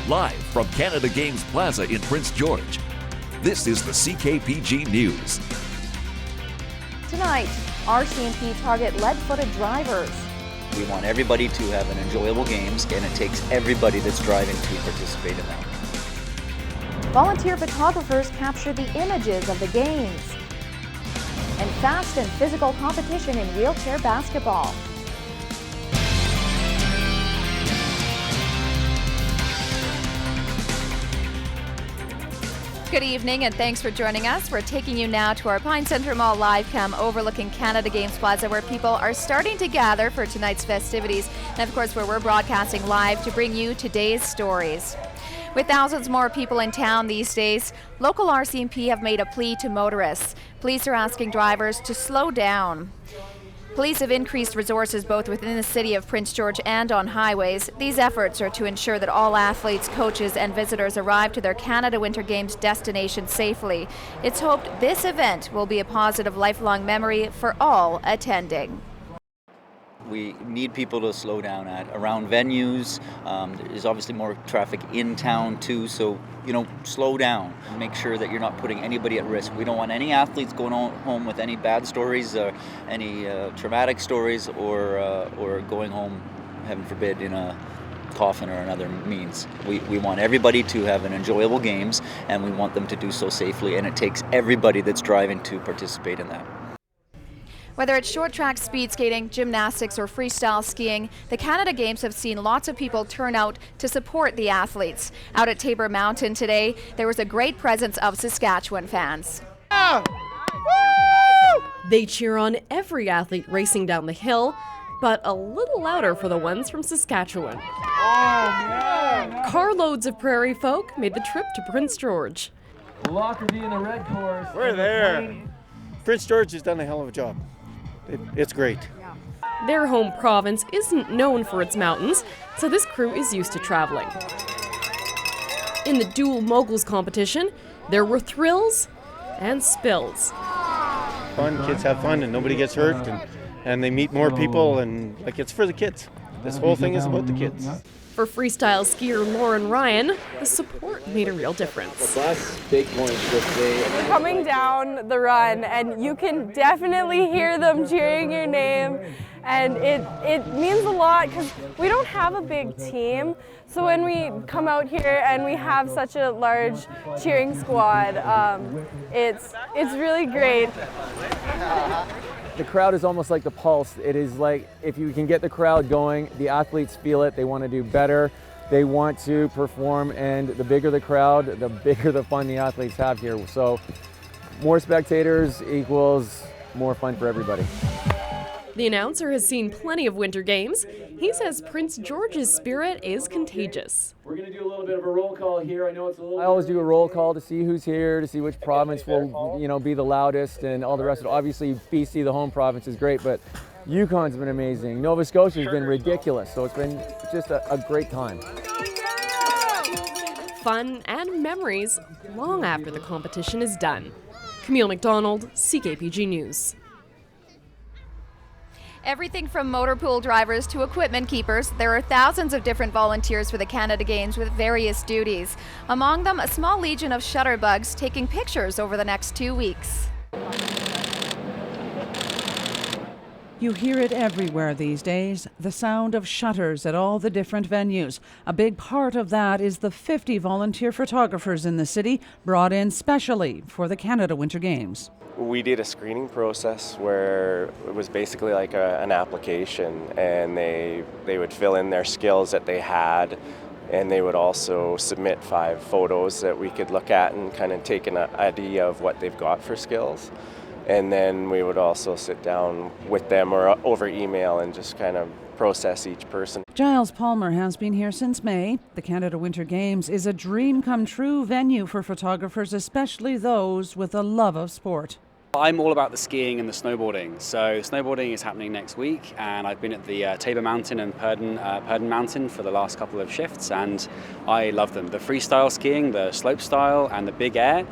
live from Canada Games Plaza in Prince George. This is the CKPG News. Tonight, RCMP target lead-footed drivers. We want everybody to have an enjoyable games, and it takes everybody that's driving to participate in that. Volunteer photographers capture the images of the games. And fast and physical competition in wheelchair basketball. Good evening and thanks for joining us. We're taking you now to our Pine Centre Mall live cam overlooking Canada Games Plaza, where people are starting to gather for tonight's festivities, and of course where we're broadcasting live to bring you today's stories. With thousands more people in town these days, local RCMP have made a plea to motorists. Police are asking drivers to slow down. Police have increased resources both within the city of Prince George and on highways. These efforts are to ensure that all athletes, coaches and visitors arrive to their Canada Winter Games destination safely. It's hoped this event will be a positive lifelong memory for all attending. We need people to slow down around venues. There's obviously more traffic in town too, so slow down and make sure that you're not putting anybody at risk. We don't want any athletes going home with any bad stories, any traumatic stories, or going home, heaven forbid, in a coffin or another means. We want everybody to have an enjoyable games, and we want them to do so safely, and it takes everybody that's driving to participate in that. Whether it's short track speed skating, gymnastics or freestyle skiing, the Canada Games have seen lots of people turn out to support the athletes. Out at Tabor Mountain today, there was a great presence of Saskatchewan fans. They cheer on every athlete racing down the hill, but a little louder for the ones from Saskatchewan. Carloads of prairie folk made the trip to Prince George. Lockerbie in the red course. We're there. Prince George has done a hell of a job. It's great. Their home province isn't known for its mountains, so this crew is used to traveling. In the dual moguls competition, there were thrills and spills. Fun, kids have fun and nobody gets hurt, and they meet more people, and it's for the kids. This whole thing is about the kids. For freestyle skier Lauren Ryan, the support made a real difference. Big points this day. We're coming down the run and you can definitely hear them cheering your name, and it means a lot because we don't have a big team. So when we come out here and we have such a large cheering squad, it's really great. The crowd is almost like the pulse. It is like if you can get the crowd going, the athletes feel it, they want to do better, they want to perform, and the bigger the crowd, the bigger the fun the athletes have here. So more spectators equals more fun for everybody. The announcer has seen plenty of winter games. He says Prince George's spirit is contagious. We're going to do a little bit of a roll call here. I always do a roll call to see who's here, to see which province will, be the loudest and all the rest of it. Obviously, BC, the home province, is great, but Yukon's been amazing. Nova Scotia's been ridiculous, so it's been just a great time. Fun and memories long after the competition is done. Camille McDonald, CKPG News. Everything from motor pool drivers to equipment keepers, there are thousands of different volunteers for the Canada Games with various duties. Among them, a small legion of shutterbugs taking pictures over the next 2 weeks. You hear it everywhere these days, the sound of shutters at all the different venues. A big part of that is the 50 volunteer photographers in the city brought in specially for the Canada Winter Games. We did a screening process where it was basically like an application, and they would fill in their skills that they had, and they would also submit 5 photos that we could look at and kind of take an idea of what they've got for skills. And then we would also sit down with them or over email and just kind of process each person. Giles Palmer has been here since May. The Canada Winter Games is a dream come true venue for photographers, especially those with a love of sport. I'm all about the skiing and the snowboarding. So snowboarding is happening next week, and I've been at the Tabor Mountain and Purdon Mountain for the last couple of shifts, and I love them. The freestyle skiing, the slope style and the big air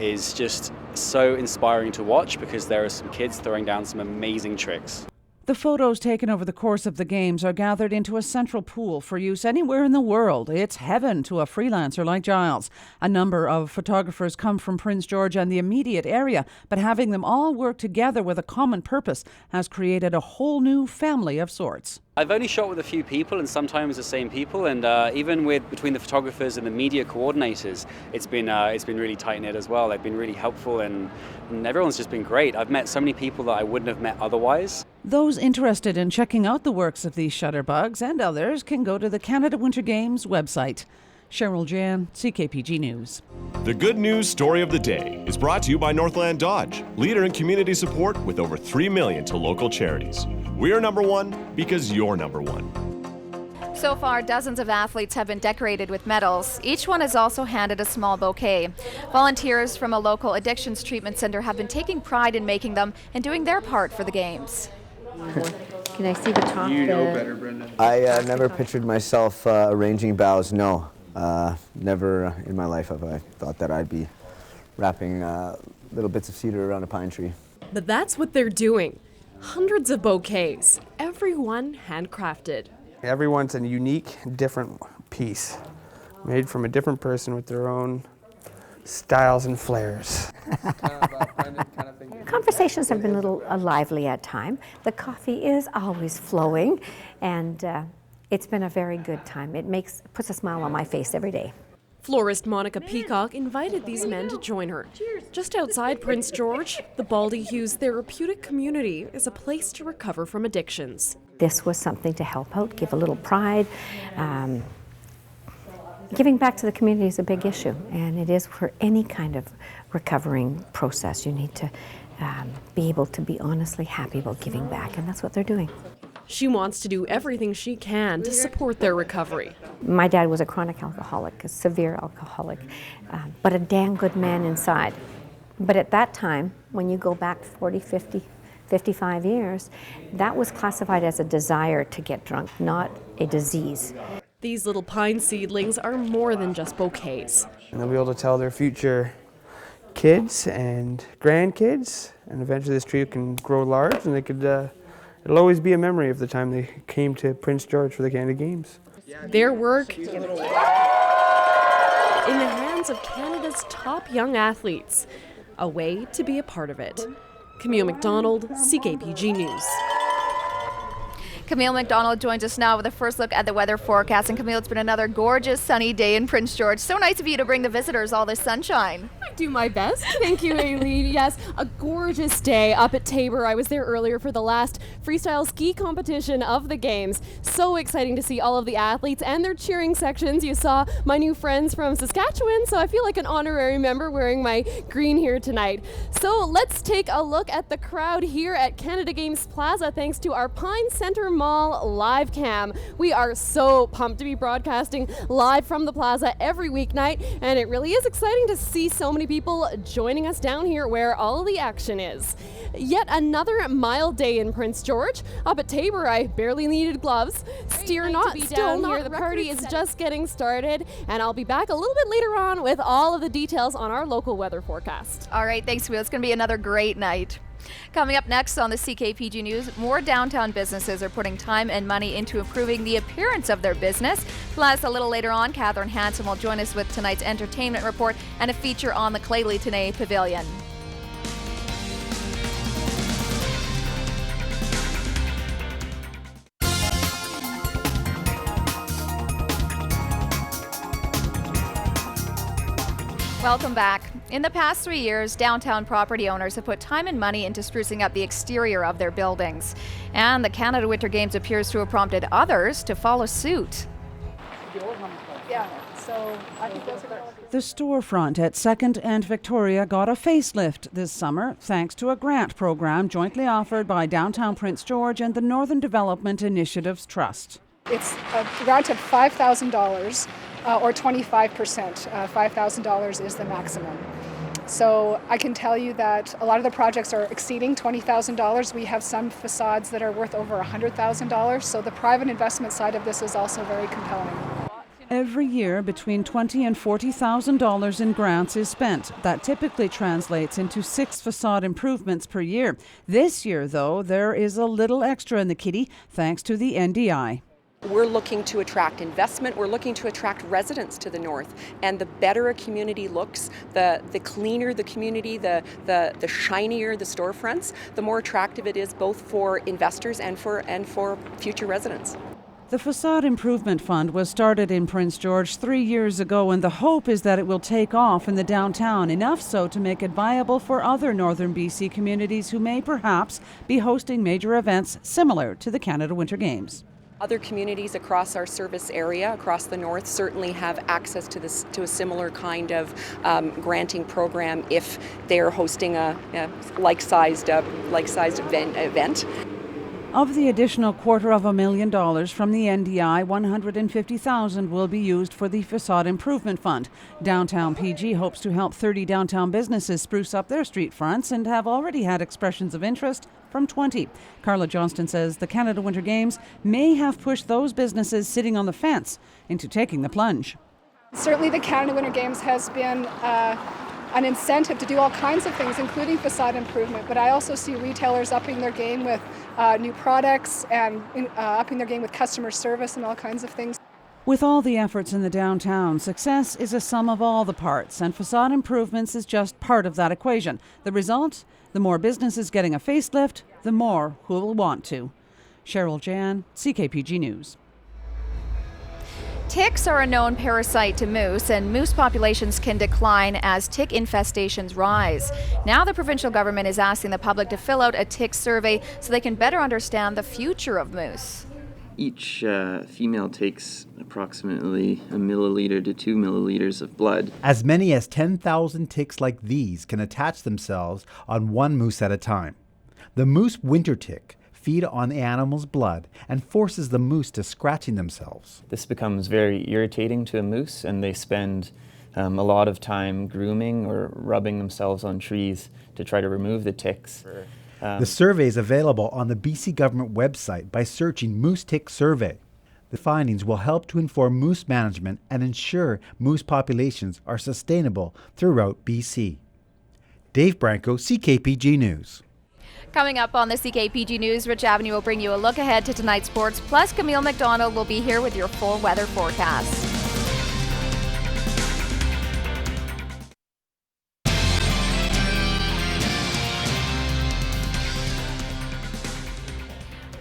is just so inspiring to watch because there are some kids throwing down some amazing tricks. The photos taken over the course of the games are gathered into a central pool for use anywhere in the world. It's heaven to a freelancer like Giles. A number of photographers come from Prince George and the immediate area, but having them all work together with a common purpose has created a whole new family of sorts. I've only shot with a few people and sometimes the same people, and even between the photographers and the media coordinators, it's been really tight-knit as well. They've been really helpful and everyone's just been great. I've met so many people that I wouldn't have met otherwise. Those interested in checking out the works of these shutterbugs and others can go to the Canada Winter Games website. Cheryl Jan, CKPG News. The good news story of the day is brought to you by Northland Dodge, leader in community support with over $3 million to local charities. We are number one because you're number one. So far, dozens of athletes have been decorated with medals. Each one is also handed a small bouquet. Volunteers from a local addictions treatment center have been taking pride in making them and doing their part for the games. Can I see the top? You know better, Brendan. I never pictured myself arranging bows, no. Never in my life have I thought that I'd be wrapping little bits of cedar around a pine tree. But that's what they're doing. Hundreds of bouquets, every one handcrafted. Everyone's a unique, different piece, made from a different person with their own styles and flares. Conversations have been a little lively at times. The coffee is always flowing, and it's been a very good time. It puts a smile on my face every day. Florist Monica Peacock invited these men to join her. Just outside Prince George, the Baldy Hughes Therapeutic Community is a place to recover from addictions. This was something to help out, give a little pride. Giving back to the community is a big issue, and it is for any kind of recovering process. You need to be able to be honestly happy about giving back, and that's what they're doing. She wants to do everything she can to support their recovery. My dad was a chronic alcoholic, a severe alcoholic, but a damn good man inside. But at that time, when you go back 40, 50, 55 years, that was classified as a desire to get drunk, not a disease. These little pine seedlings are more than just bouquets. And they'll be able to tell their future kids and grandkids, and eventually this tree can grow large, and they could, it'll always be a memory of the time they came to Prince George for the Canada Games. Their work in the hands of Canada's top young athletes, a way to be a part of it. Camille McDonald, CKPG News. Camille McDonald joins us now with a first look at the weather forecast. And Camille, it's been another gorgeous sunny day in Prince George. So nice of you to bring the visitors all this sunshine. I do my best. Thank you, Aileen. Yes, a gorgeous day up at Tabor. I was there earlier for the last freestyle ski competition of the games. So exciting to see all of the athletes and their cheering sections. You saw my new friends from Saskatchewan, so I feel like an honorary member wearing my green here tonight. So let's take a look at the crowd here at Canada Games Plaza thanks to our Pine Centre Mall live cam. We are so pumped to be broadcasting live from the plaza every weeknight, and it really is exciting to see so many people joining us down here where all the action is. Yet another mild day in Prince George. Up at Tabor, I barely needed gloves. Steer not, still not. The party is just getting started, and I'll be back a little bit later on with all of the details on our local weather forecast. All right, thanks, Will. It's going to be another great night. Coming up next on the CKPG News, more downtown businesses are putting time and money into improving the appearance of their business. Plus, a little later on, Catherine Hansen will join us with tonight's entertainment report and a feature on the Clayley Tenay Pavilion. Welcome back. In the past 3 years, downtown property owners have put time and money into sprucing up the exterior of their buildings. And the Canada Winter Games appears to have prompted others to follow suit. The storefront at 2nd and Victoria got a facelift this summer thanks to a grant program jointly offered by Downtown Prince George and the Northern Development Initiatives Trust. It's a grant of $5,000 or 25%. $5,000 is the maximum. So I can tell you that a lot of the projects are exceeding $20,000. We have some facades that are worth over $100,000. So the private investment side of this is also very compelling. Every year, between $20,000 and $40,000 in grants is spent. That typically translates into 6 facade improvements per year. This year, though, there is a little extra in the kitty thanks to the NDI. We're looking to attract investment. We're looking to attract residents to the north. And the better a community looks, the cleaner the community, the shinier the storefronts, the more attractive it is both for investors and for future residents. The Facade Improvement Fund was started in Prince George 3 years ago, and the hope is that it will take off in the downtown, enough so to make it viable for other northern BC communities who may perhaps be hosting major events similar to the Canada Winter Games. Other communities across our service area, across the north, certainly have access to a similar kind of granting program if they're hosting a like-sized event. Of the additional $250,000 from the NDI, $150,000 will be used for the Facade Improvement Fund. Downtown PG hopes to help 30 downtown businesses spruce up their street fronts and have already had expressions of interest from 20. Carla Johnston says the Canada Winter Games may have pushed those businesses sitting on the fence into taking the plunge. Certainly the Canada Winter Games has been an incentive to do all kinds of things, including facade improvement, but I also see retailers upping their game with new products and upping their game with customer service and all kinds of things. With all the efforts in the downtown, success is a sum of all the parts, and facade improvements is just part of that equation. The result? The more businesses getting a facelift, the more who will want to. Cheryl Jan, CKPG News. Ticks are a known parasite to moose, and moose populations can decline as tick infestations rise. Now the provincial government is asking the public to fill out a tick survey so they can better understand the future of moose. Each female takes approximately 1 milliliter to 2 milliliters of blood. As many as 10,000 ticks like these can attach themselves on one moose at a time. The moose winter tick feed on the animal's blood and forces the moose to scratching themselves. This becomes very irritating to a moose, and they spend a lot of time grooming or rubbing themselves on trees to try to remove the ticks. The survey is available on the BC government website by searching Moose Tick Survey. The findings will help to inform moose management and ensure moose populations are sustainable throughout BC. Dave Branco, CKPG News. Coming up on the CKPG News, Rich Avenue will bring you a look ahead to tonight's sports, plus Camille McDonald will be here with your full weather forecast.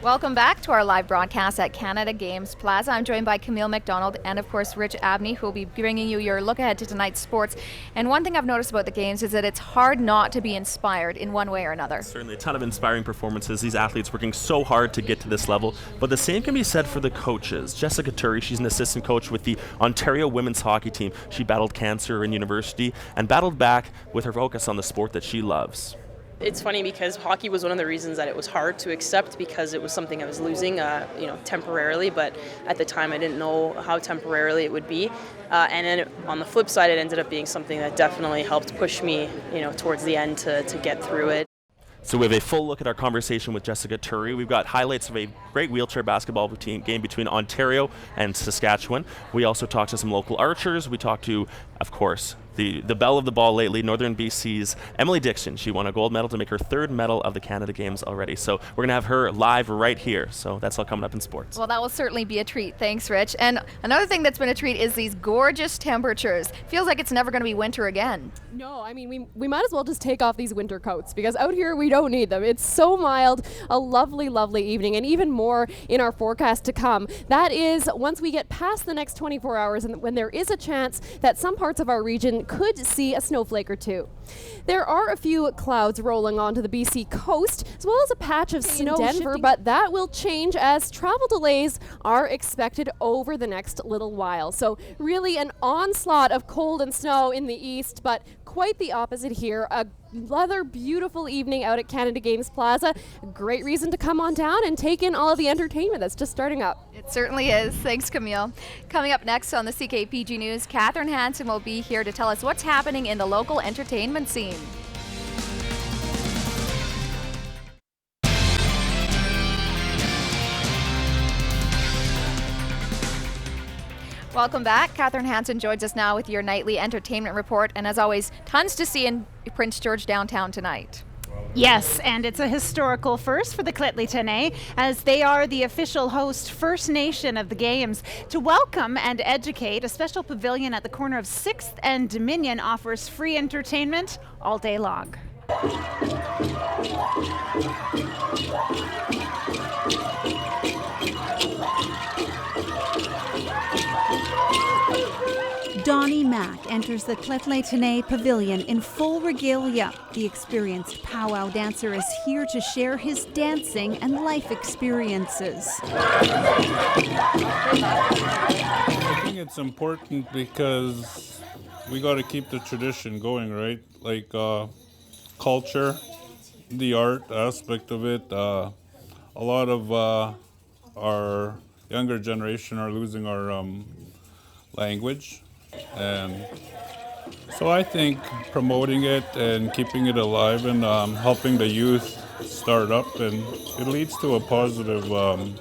Welcome back to our live broadcast at Canada Games Plaza. I'm joined by Camille McDonald and, of course, Rich Abney, who will be bringing you your look ahead to tonight's sports. And one thing I've noticed about the games is that it's hard not to be inspired in one way or another. Certainly a ton of inspiring performances. These athletes working so hard to get to this level. But the same can be said for the coaches. Jessica Turry, she's an assistant coach with the Ontario women's hockey team. She battled cancer in university and battled back with her focus on the sport that she loves. It's funny because hockey was one of the reasons that it was hard to accept, because it was something I was losing, temporarily. But at the time, I didn't know how temporarily it would be. And then on the flip side, it ended up being something that definitely helped push me, towards the end to get through it. So we have a full look at our conversation with Jessica Turry. We've got highlights of a great wheelchair basketball game between Ontario and Saskatchewan. We also talked to some local archers. We talked to, of course, the belle of the ball lately, Northern BC's Emily Dixon. She won a gold medal to make her 3rd medal of the Canada Games already. So we're going to have her live right here. So that's all coming up in sports. Well, that will certainly be a treat. Thanks, Rich. And another thing that's been a treat is these gorgeous temperatures. Feels like it's never going to be winter again. No, I mean, we might as well just take off these winter coats, because out here we don't need them. It's so mild, a lovely, lovely evening, and even more in our forecast to come. That is once we get past the next 24 hours and when there is a chance that some parts of our region could see a snowflake or two. There are a few clouds rolling onto the BC coast, as well as a patch of snow in Denver, but that will change as travel delays are expected over the next little while. So really an onslaught of cold and snow in the east, but quite the opposite here. Another beautiful evening out at Canada Games Plaza. Great reason to come on down and take in all of the entertainment that's just starting up. It certainly is. Thanks, Camille. Coming up next on the CKPG News, Catherine Hansen will be here to tell us what's happening in the local entertainment scene. Welcome back. Catherine Hansen joins us now with your nightly entertainment report. And as always, tons to see in Prince George downtown tonight. Yes, and it's a historical first for the Kitley as they are the official host First Nation of the Games. To welcome and educate, a special pavilion at the corner of 6th and Dominion offers free entertainment all day long. Donnie Mack enters the Kitley Pavilion in full regalia. The experienced powwow dancer is here to share his dancing and life experiences. I think it's important because we got to keep the tradition going, right? Like culture, the art aspect of it. A lot of our younger generation are losing our language. And so I think promoting it and keeping it alive and helping the youth start up, and it leads to a positive life.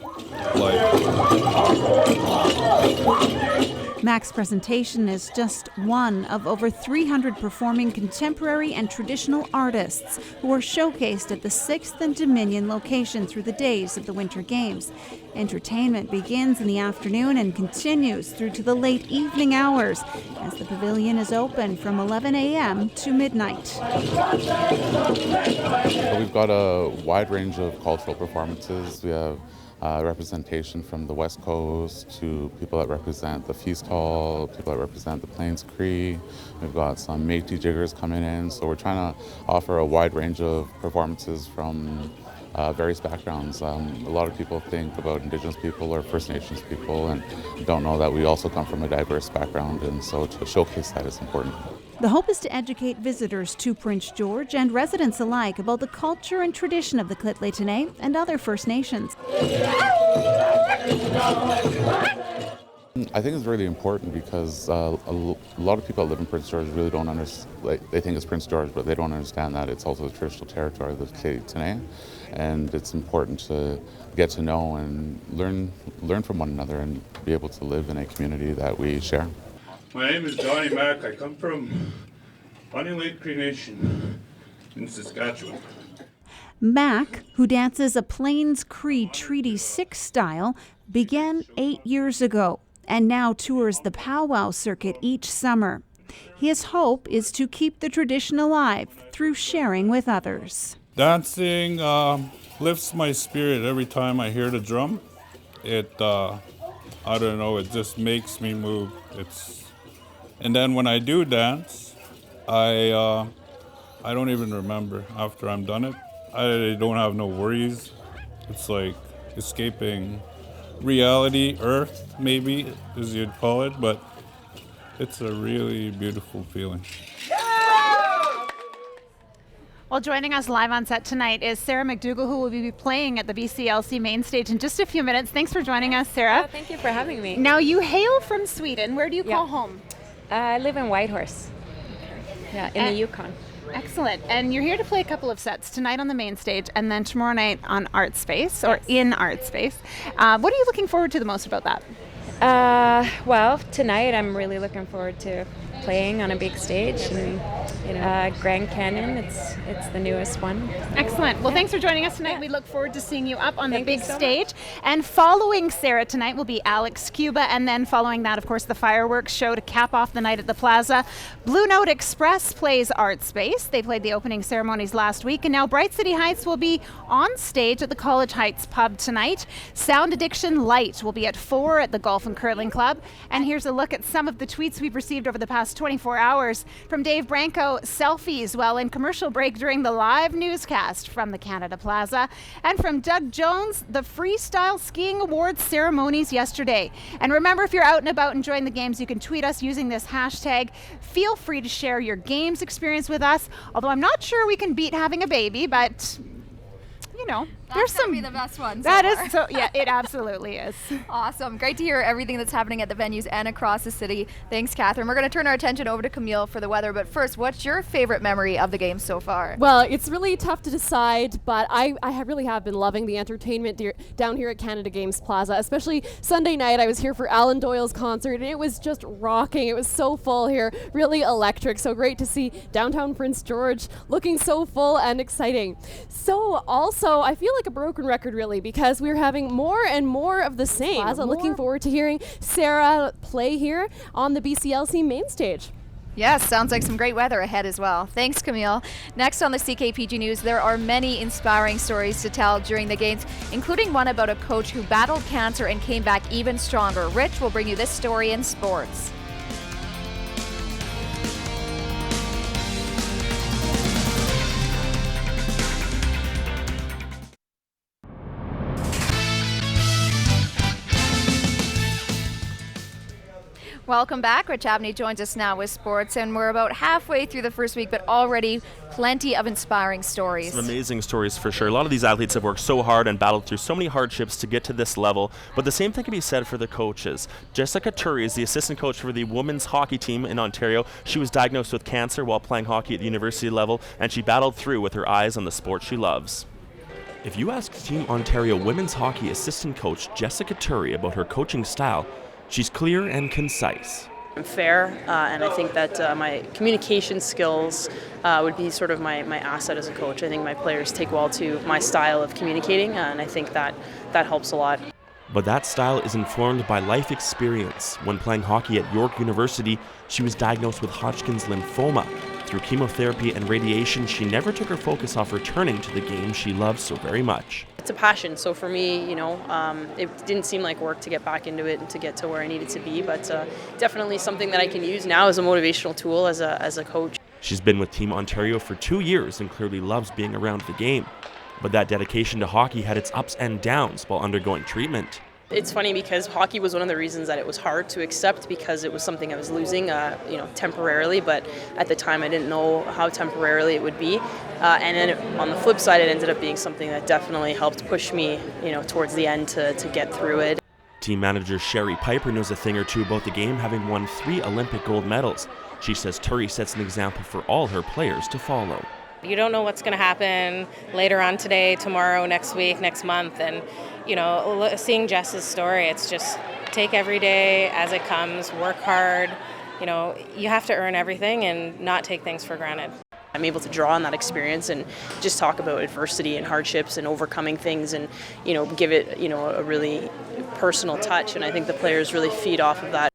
Mack's presentation is just one of over 300 performing contemporary and traditional artists who are showcased at the 6th and Dominion location through the days of the Winter Games. Entertainment begins in the afternoon and continues through to the late evening hours as the pavilion is open from 11 a.m. to midnight. We've got a wide range of cultural performances. We have representation from the West Coast to people that represent the Feast Hall, people that represent the Plains Cree. We've got some Métis jiggers coming in, so we're trying to offer a wide range of performances from various backgrounds. A lot of people think about Indigenous people or First Nations people and don't know that we also come from a diverse background, and so to showcase that is important. The hope is to educate visitors to Prince George and residents alike about the culture and tradition of the Kitley and other First Nations. I think it's really important because a lot of people that live in Prince George really don't understand, they think it's Prince George, but they don't understand that it's also the traditional territory of the Kitley, and it's important to get to know and learn from one another and be able to live in a community that we share. My name is Donnie Mack. I come from Onion Lake Cree Nation in Saskatchewan. Mack, who dances a Plains Cree Treaty 6 style, began 8 years ago and now tours the powwow circuit each summer. His hope is to keep the tradition alive through sharing with others. Dancing lifts my spirit every time I hear the drum. It, I don't know, it just makes me move. And then when I do dance, I don't even remember after I'm done it. I don't have no worries. It's like escaping reality, Earth, maybe, as you'd call it, but it's a really beautiful feeling. Well, joining us live on set tonight is Sarah McDougall, who will be playing at the BCLC main stage in just a few minutes. Thanks for joining us, Sarah. Oh, thank you for having me. Now, you hail from Sweden. Where do you call home? I live in Whitehorse. Yeah, in the Yukon. Excellent. And you're here to play a couple of sets tonight on the main stage and then tomorrow night on Art Space or in Art Space. What are you looking forward to the most about that? Well, tonight I'm really looking forward to playing on a big stage, and Grand Canyon, it's the newest one. Excellent. Well, thanks for joining us tonight. We look forward to seeing you up on the big stage. And following Sarah tonight will be Alex Cuba, and then following that, of course, the fireworks show to cap off the night at the Plaza. Blue Note Express plays Art Space. They played the opening ceremonies last week, and now Bright City Heights will be on stage at the College Heights pub tonight. Sound Addiction Light will be at 4 at the Golf and Curling Club. And here's a look at some of the tweets we've received over the past 24 hours. From Dave Branco, selfies while in commercial break during the live newscast from the Canada Plaza. And from Doug Jones, the Freestyle Skiing Awards ceremonies yesterday. And remember, if you're out and about enjoying the games, you can tweet us using this hashtag. Feel free to share your games experience with us, although I'm not sure we can beat having a baby, but you know. There's That's some be the best one. That so is far. so. Yeah, it absolutely is. Awesome. Great to hear everything that's happening at the venues and across the city. Thanks, Catherine. We're going to turn our attention over to Camille for the weather. But first, what's your favorite memory of the game so far? Well, it's really tough to decide, but I really have been loving the entertainment down here at Canada Games Plaza, especially Sunday night. I was here for Alan Doyle's concert, and it was just rocking. It was so full here, really electric. So great to see downtown Prince George looking so full and exciting. So also, I feel like a broken record really, because we're having more and more of the same. Plaza, looking forward to hearing Sarah play here on the BCLC main stage. Yes, sounds like some great weather ahead as well. Thanks, Camille. Next on the CKPG News, there are many inspiring stories to tell during the games, including one about a coach who battled cancer and came back even stronger. Rich will bring you this story in sports. Welcome back. Rich Abney joins us now with sports, and we're about halfway through the first week, but already plenty of inspiring stories. Some amazing stories for sure. A lot of these athletes have worked so hard and battled through so many hardships to get to this level, but the same thing can be said for the coaches. Jessica Turry is the assistant coach for the women's hockey team in Ontario. She was diagnosed with cancer while playing hockey at the university level, and she battled through with her eyes on the sport she loves. If you ask Team Ontario women's hockey assistant coach Jessica Turry about her coaching style, she's clear and concise. I'm fair, and I think that my communication skills would be sort of my asset as a coach. I think my players take well to my style of communicating, and I think that helps a lot. But that style is informed by life experience. When playing hockey at York University, she was diagnosed with Hodgkin's lymphoma. Through chemotherapy and radiation, she never took her focus off returning to the game she loves so very much. It's a passion, so for me, it didn't seem like work to get back into it and to get to where I needed to be, but definitely something that I can use now as a motivational tool as a coach. She's been with Team Ontario for 2 years and clearly loves being around the game. But that dedication to hockey had its ups and downs while undergoing treatment. It's funny because hockey was one of the reasons that it was hard to accept, because it was something I was losing, temporarily. But at the time, I didn't know how temporarily it would be. And then on the flip side, it ended up being something that definitely helped push me, towards the end to get through it. Team manager Sherry Piper knows a thing or two about the game, having won 3 Olympic gold medals. She says Turry sets an example for all her players to follow. You don't know what's going to happen later on today, tomorrow, next week, next month. And, seeing Jess's story, it's just take every day as it comes, work hard. You have to earn everything and not take things for granted. I'm able to draw on that experience and just talk about adversity and hardships and overcoming things and, give it, a really personal touch. And I think the players really feed off of that.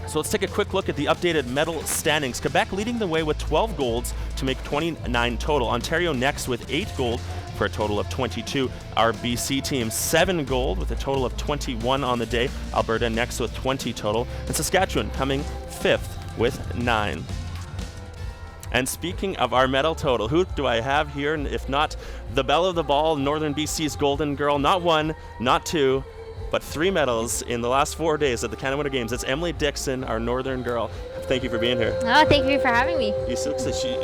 So let's take a quick look at the updated medal standings. Quebec leading the way with 12 golds to make 29 total. Ontario next with 8 gold for a total of 22. Our BC team 7 gold with a total of 21 on the day. Alberta next with 20 total. And Saskatchewan coming 5th with 9. And speaking of our medal total, who do I have here? If not the belle of the ball, Northern BC's golden girl, not 1, not 2, but 3 medals in the last 4 days at the Canada Winter Games. It's Emily Dixon, our Northern girl. Thank you for being here. Oh, thank you for having me.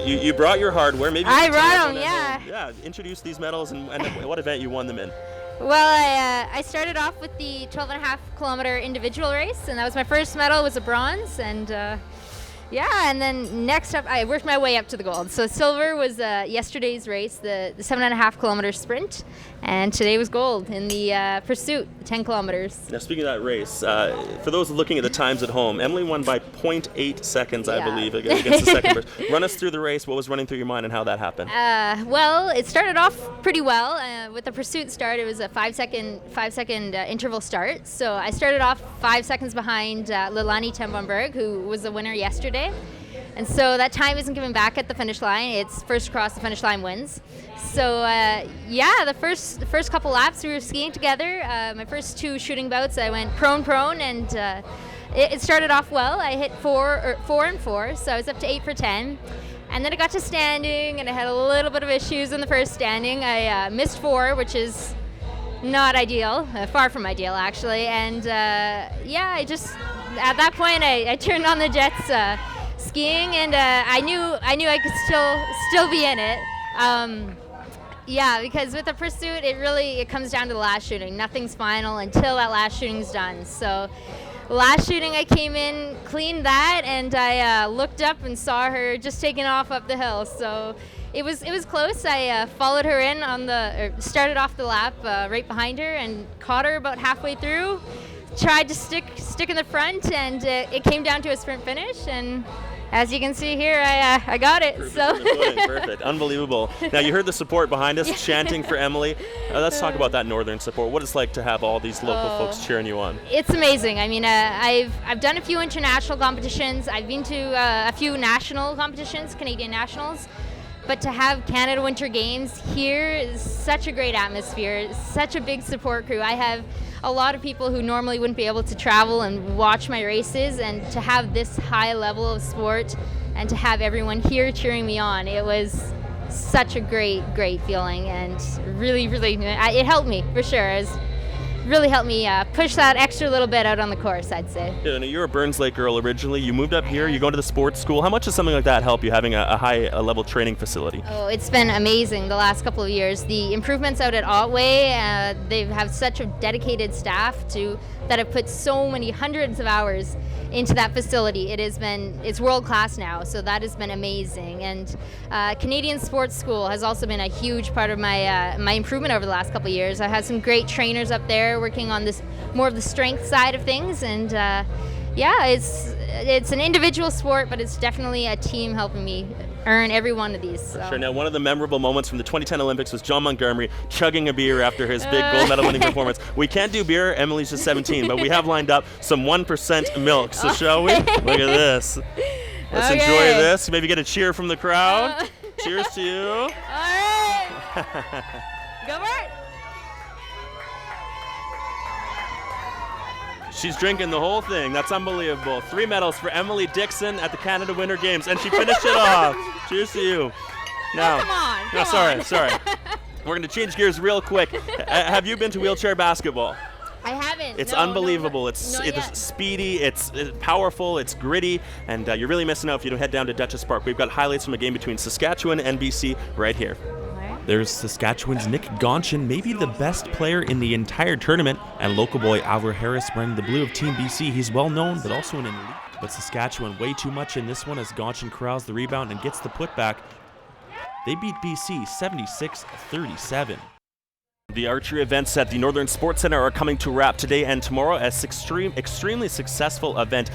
You brought your hardware. Maybe I brought them, yeah. Yeah, introduce these medals and what event you won them in. Well, I started off with the 12.5 kilometer individual race, and that was my first medal. Was a bronze, and and then next up, I worked my way up to the gold. So silver was yesterday's race, the 7.5 kilometer sprint, and today was gold in the pursuit, 10 kilometers. Now, speaking of that race, for those looking at the times at home, Emily won by 0.8 seconds, I believe, against the second person. Run us through the race. What was running through your mind and how that happened? Well, it started off pretty well. With the pursuit start, it was a 5 second interval start. So I started off 5 seconds behind Lilani Tembenberg, who was the winner yesterday. And so that time isn't given back at the finish line. It's first across the finish line wins. So the first couple laps we were skiing together. My first 2 shooting bouts, I went prone, and it started off well. I hit 4 and 4, so I was up to 8 for 10. And then it got to standing, and I had a little bit of issues in the first standing. I missed 4, which is not ideal, far from ideal actually. And I just at that point I turned on the jets skiing, and I knew I could still be in it. Yeah, because with the pursuit, it comes down to the last shooting. Nothing's final until that last shooting's done. So last shooting, I came in, cleaned that, and I looked up and saw her just taking off up the hill. So it was close. I followed her in started off the lap right behind her and caught her about halfway through. Tried to stick in the front, and it came down to a sprint finish. And as you can see here, I got it. Perfect. Unbelievable. Now, you heard the support behind us chanting for Emily. Let's talk about that northern support. What it's like to have all these local folks cheering you on. It's amazing. I mean, I've done a few international competitions. I've been to a few national competitions, Canadian nationals. But to have Canada Winter Games here is such a great atmosphere, such a big support crew. I have a lot of people who normally wouldn't be able to travel and watch my races, and to have this high level of sport and to have everyone here cheering me on, it was such a great feeling, and really, it helped me for sure. It really helped me push that extra little bit out on the course, I'd say. Yeah, you're a Burns Lake girl originally. You moved up here. You go to the sports school. How much does something like that help you, having a high level training facility? Oh, it's been amazing the last couple of years. The improvements out at Otway, they have such a dedicated staff that have put so many hundreds of hours into that facility. It's world class now, so that has been amazing. And Canadian Sports School has also been a huge part of my improvement over the last couple of years. I had some great trainers up there working on this more of the strength side of things, and it's an individual sport, but it's definitely a team helping me earn every one of these. So. Sure. Now, one of the memorable moments from the 2010 Olympics was John Montgomery chugging a beer after his big gold medal winning performance. We can't do beer. Emily's just 17, but we have lined up some 1% milk. So shall we? Look at this. Let's enjoy this. Maybe get a cheer from the crowd. Cheers to you. All right. Go for it. She's drinking the whole thing. That's unbelievable. 3 medals for Emily Dixon at the Canada Winter Games, and she finished it off. Cheers to you. Now, come on. Sorry. We're going to change gears real quick. Have you been to wheelchair basketball? I haven't. It's No, unbelievable. It's yet. speedy, it's powerful, it's gritty, and you're really missing out if you don't head down to Duchess Park. We've got highlights from a game between Saskatchewan and BC right here. There's Saskatchewan's Nick Gonchin, maybe the best player in the entire tournament, and local boy Alvar Harris wearing the blue of Team BC. He's well known, but also an elite. But Saskatchewan way too much in this one as Gonchin corrals the rebound and gets the putback. They beat BC 76-37. The archery events at the Northern Sports Center are coming to a wrap today and tomorrow. An extremely successful event.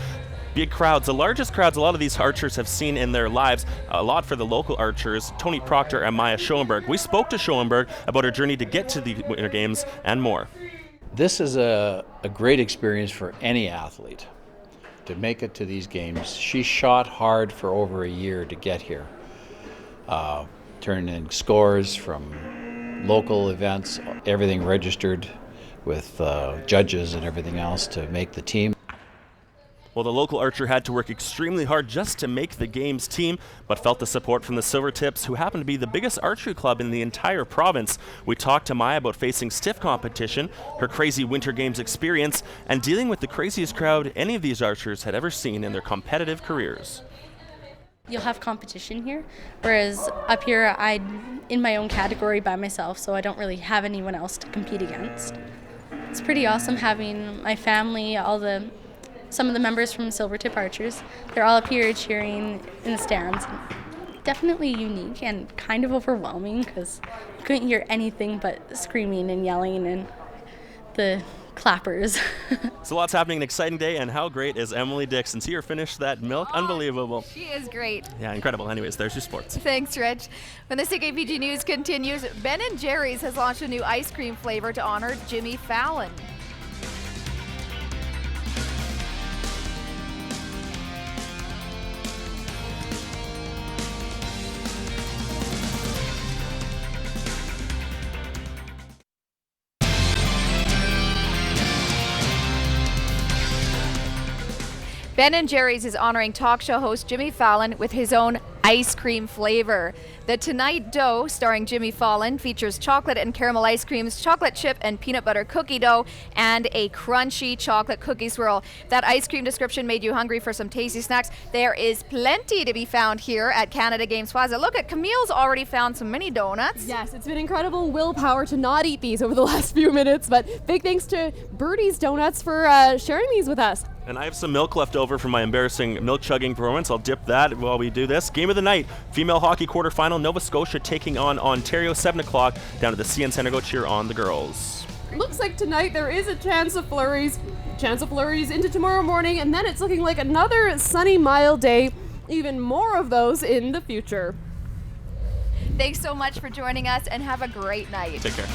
Big crowds, the largest crowds a lot of these archers have seen in their lives. A lot for the local archers, Tony Proctor and Maya Schoenberg. We spoke to Schoenberg about her journey to get to the Winter Games and more. This is a great experience for any athlete to make it to these games. She shot hard for over a year to get here. Turned in scores from local events, everything registered with judges and everything else to make the team. Well, the local archer had to work extremely hard just to make the games team, but felt the support from the Silvertips, who happen to be the biggest archery club in the entire province. We talked to Maya about facing stiff competition, her crazy Winter Games experience, and dealing with the craziest crowd any of these archers had ever seen in their competitive careers. You'll have competition here, whereas up here I'm in my own category by myself, so I don't really have anyone else to compete against. It's pretty awesome having my family, some of the members from Silvertip Archers. They're all up here cheering in the stands. Definitely unique and kind of overwhelming because you couldn't hear anything but screaming and yelling and the clappers. So lots happening, an exciting day, and how great is Emily Dixon? See her finish that milk? Unbelievable. She is great. Yeah, incredible. Anyways, there's your sports. Thanks, Rich. When the CKPG News continues, Ben & Jerry's has launched a new ice cream flavor to honor Jimmy Fallon. Ben & Jerry's is honoring talk show host Jimmy Fallon with his own ice cream flavor. The Tonight Dough, starring Jimmy Fallon, features chocolate and caramel ice creams, chocolate chip and peanut butter cookie dough, and a crunchy chocolate cookie swirl. If that ice cream description made you hungry for some tasty snacks, there is plenty to be found here at Canada Games Plaza. Look at Camille's already found some mini donuts. Yes, it's been incredible willpower to not eat these over the last few minutes, but big thanks to Birdie's Donuts for sharing these with us. And I have some milk left over from my embarrassing milk chugging performance. I'll dip that while we do this. Game of the night, female hockey quarterfinal, Nova Scotia taking on Ontario, 7 o'clock, down to the CN Center. Go cheer on the girls. Looks like tonight there is a chance of flurries into tomorrow morning, and then it's looking like another sunny, mild day. Even more of those in the future. Thanks so much for joining us, and have a great night. Take care.